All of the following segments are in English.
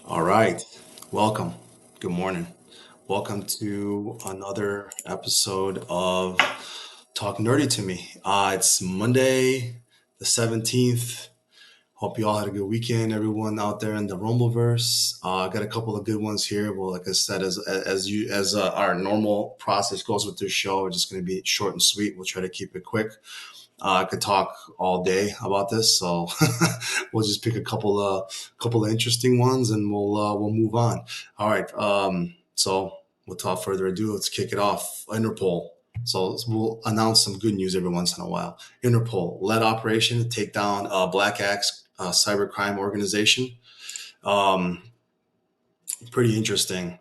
All right. Welcome. Good morning. Welcome to another episode of Talk Nerdy to Me. It's Monday, the 17th. Hope you all had a good weekend, everyone out there in the Rumbleverse. I got a couple of good ones here. Well, like I said, as our normal process goes with this show, we're just going to be short and sweet. We'll try to keep it quick. I could talk all day about this, so we'll just pick a couple of interesting ones, and we'll move on. All right. So without further ado, let's kick it off. Interpol. So we'll announce some good news every once in a while. Interpol led operation to take down Black Axe cybercrime organization. Um, Pretty interesting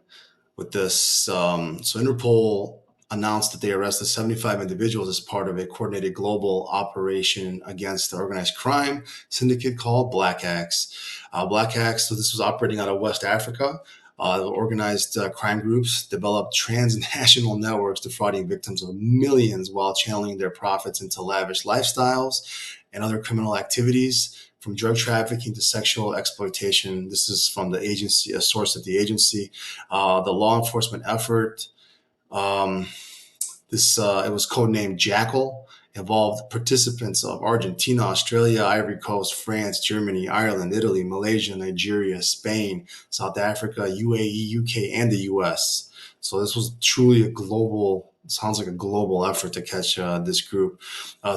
with this. So Interpol announced that they arrested 75 individuals as part of a coordinated global operation against the organized crime syndicate called Black Axe. Black Axe, so this was operating out of West Africa. Organized crime groups developed transnational networks defrauding victims of millions while channeling their profits into lavish lifestyles and other criminal activities, from drug trafficking to sexual exploitation. This is from the agency, a source at the agency. The law enforcement effort, um, it was codenamed Jackal, involved participants of Argentina, Australia, Ivory Coast, France, Germany, Ireland, Italy, Malaysia, Nigeria, Spain, South Africa, UAE, UK, and the US. So this was truly a global, sounds like a global effort to catch this group.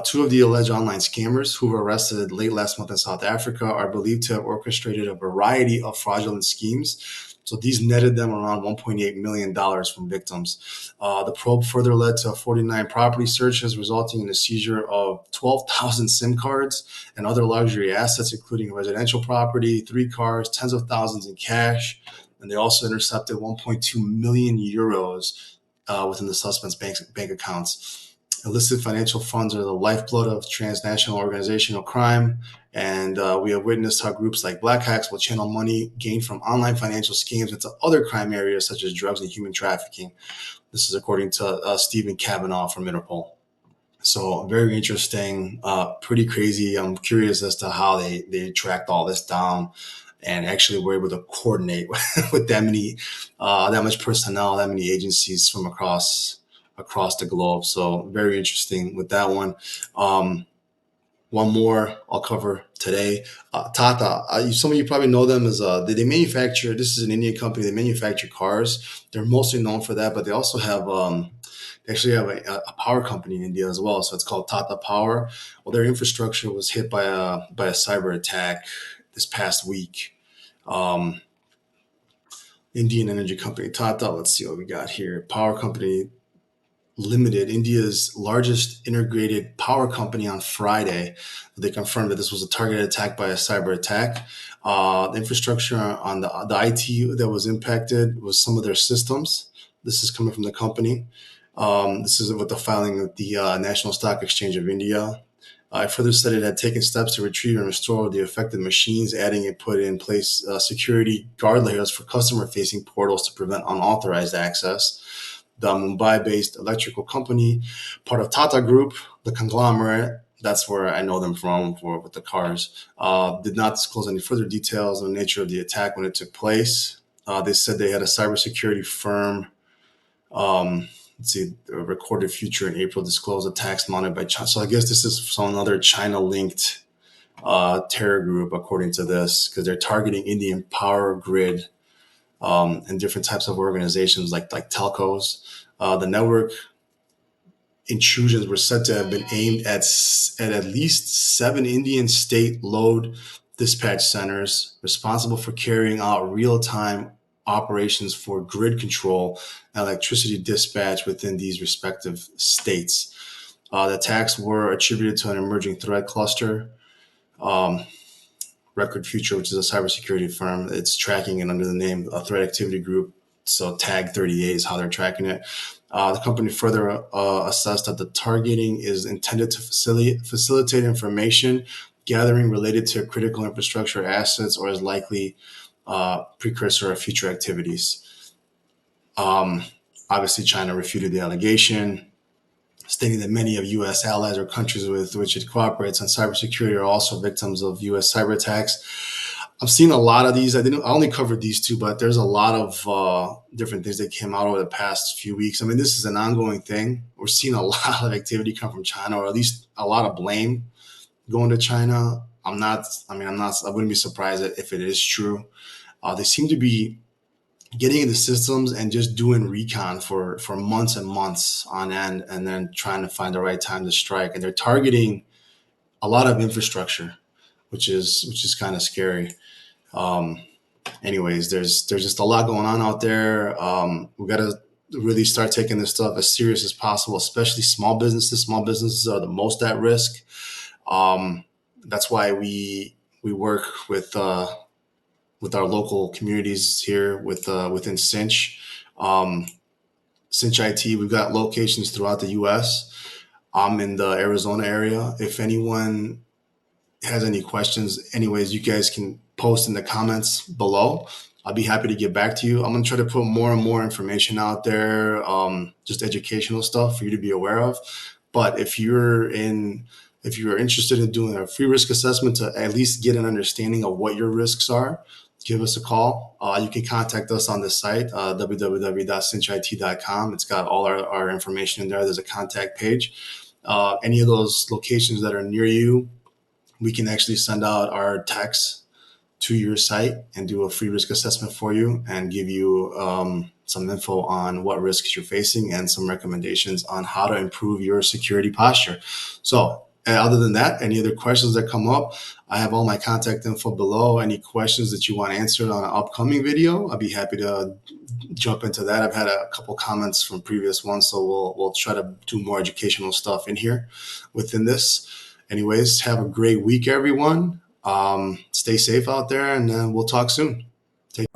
Two of the alleged online scammers who were arrested late last month in South Africa are believed to have orchestrated a variety of fraudulent schemes. So these netted them around $1.8 million from victims. The probe further led to 49 property searches, resulting in the seizure of 12,000 SIM cards and other luxury assets, including residential property, three cars, tens of thousands in cash. And they also intercepted 1.2 million euros within the suspects' bank accounts. Illicit financial funds are the lifeblood of transnational organizational crime, and we have witnessed how groups like Black Hacks will channel money gained from online financial schemes into other crime areas such as drugs and human trafficking. This is according to Stephen Kavanaugh from Interpol. So very interesting, pretty crazy. I'm curious as to how they tracked all this down and actually were able to coordinate with that much personnel, that many agencies from across the globe. So very interesting with that one. Um, One more I'll cover today. Tata, some of you probably know them as they manufacture. This is an Indian company. They manufacture cars. They're mostly known for that, but they also have they actually have a power company in India as well. So it's called Tata Power. Well, their infrastructure was hit by a cyber attack this past week. Um, Indian energy company Tata. Let's see what we got here. Power company Limited, India's largest integrated power company, on Friday. They confirmed that this was a targeted attack by a cyber attack. The infrastructure on the IT that was impacted was some of their systems. This is coming from the company. This is with the filing of the National Stock Exchange of India. It further said it had taken steps to retrieve and restore the affected machines, adding it put in place security guard layers for customer facing portals to prevent unauthorized access. The Mumbai based electrical company, part of Tata Group, the conglomerate. That's where I know them from for with the cars. Did not disclose any further details on the nature of the attack when it took place. They said they had a cybersecurity firm. Let's see, Recorded Future in April disclosed attacks mounted by China. So I guess this is some other China linked terror group, according to this, because they're targeting Indian power grid and different types of organizations like telcos. The network intrusions were said to have been aimed at least seven Indian state load dispatch centers responsible for carrying out real time operations for grid control and electricity dispatch within these respective states. The attacks were attributed to an emerging threat cluster. Um, Record Future, which is a cybersecurity firm, it's tracking it under the name Threat Activity Group. So Tag 38 is how they're tracking it. The company further assessed that the targeting is intended to facilitate information gathering related to critical infrastructure assets or is likely precursor of future activities. Um, Obviously, China refuted the allegation, stating that many of U.S. allies or countries with which it cooperates on cybersecurity are also victims of U.S. cyber attacks. I've seen a lot of these. I only covered these two, but there's a lot of different things that came out over the past few weeks. I mean, this is an ongoing thing. We're seeing a lot of activity come from China, or at least a lot of blame going to China. I'm not. I mean, I'm not. I wouldn't be surprised if it is true. They seem to be getting into systems and just doing recon for months and months on end, and then trying to find the right time to strike. And they're targeting a lot of infrastructure, which is kind of scary. Um, Anyways, there's just a lot going on out there. We got to really start taking this stuff as serious as possible, especially small businesses. Small businesses are the most at risk. Um, that's why we work with our local communities here within Cinch. Um, Cinch IT, we've got locations throughout the U.S. I'm in the Arizona area. If anyone has any questions, anyways, you guys can post in the comments below. I'll be happy to get back to you. I'm gonna try to put more and more information out there, just educational stuff for you to be aware of. But if you're interested in doing a free risk assessment to at least get an understanding of what your risks are, give us a call. You can contact us on the site, www.cinchit.com. It's got all our information in there. There's a contact page. Any of those locations that are near you, we can actually send out our techs to your site and do a free risk assessment for you and give you some info on what risks you're facing and some recommendations on how to improve your security posture. So, other than that, any other questions that come up, I have all my contact info below. Any questions that you want answered on an upcoming video, I'll be happy to jump into that. I've had a couple comments from previous ones, so we'll try to do more educational stuff in here within this. Anyways, have a great week, everyone. Stay safe out there, and we'll talk soon. Take